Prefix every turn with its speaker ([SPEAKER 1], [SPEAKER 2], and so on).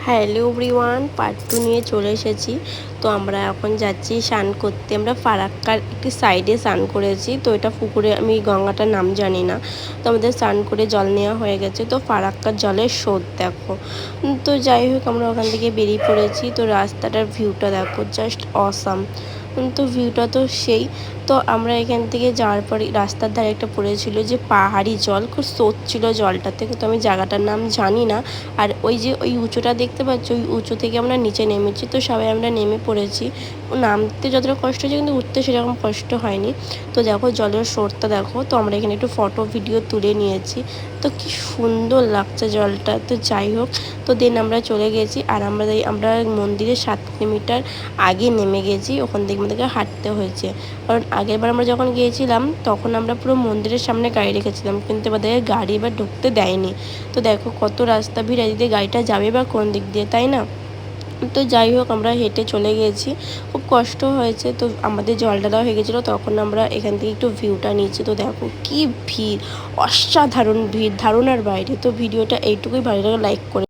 [SPEAKER 1] Hello everyone, part 2 নিয়ে চলে এসেছি। তো আমরা এখন যাচ্ছি স্নান করতে। আমরা ফারাক্কার একটি সাইডে স্নান করেছি। তো এটা পুকুরে, আমি গঙ্গাটার নাম জানি না। তো আমাদের স্নান করে জল নেওয়া হয়ে গেছে। তো ফারাক্কার জলের স্রোত দেখো। তো যাই হোক, আমরা ওখান থেকে বেরিয়ে পড়েছি। তো রাস্তাটার ভিউটা দেখো, জাস্ট অসাম। তো ভিউটা তো সেই। তো আমরা এখান থেকে যাওয়ার পরে রাস্তার ধারে একটা পড়েছিল যে পাহাড়ি জল, খুব স্রোত ছিল জলটাতে, কিন্তু আমি জায়গাটার নাম জানি না। আর ওই যে ওই উঁচুটা দেখতে পাচ্ছ, ওই উঁচু থেকে আমরা নিচে নেমেছি। তো সবাই আমরা নেমে পড়েছি। নামতে যতটা কষ্ট হয়েছে, কিন্তু উঠতে সেরকম কষ্ট হয়নি। তো দেখো জলের স্রোতটা দেখো। তো আমরা এখানে একটু ফটো ভিডিও তুলে নিয়েছি। তো কি সুন্দর লাগছে জলটা। তো যাই হোক, তো দেন আমরা চলে গেছি। আর আমরা মন্দিরের 7 কিলোমিটার আগে নেমে গেছি। ওখান থেকে আমাদেরকে হাঁটতে হয়েছে, কারণ আগেরবার আমরা যখন গিয়েছিলাম তখন আমরা পুরো মন্দিরের সামনে গাড়ি রেখেছিলাম, কিন্তু আমাদের গাড়ি এবার ঢুকতে দেয়নি। তো দেখো কত রাস্তা ভিড়, এদিকে গাড়িটা যাবে বা কোন দিক দিয়ে, তাই না? তো যাই হোক, আমরা হেঁটে চলে গেছি। খুব কষ্ট হয়েছে। তো আমাদের জল ঢালা হয়ে গেছিলো, তখন আমরা এখান থেকে একটু ভিউটা নিয়েছি। তো দেখো কি ভিড়, অসাধারণ ভিড়, ধারণার বাইরে। তো ভিডিওটা এইটুকুই, ভালো লাগে লাইক করে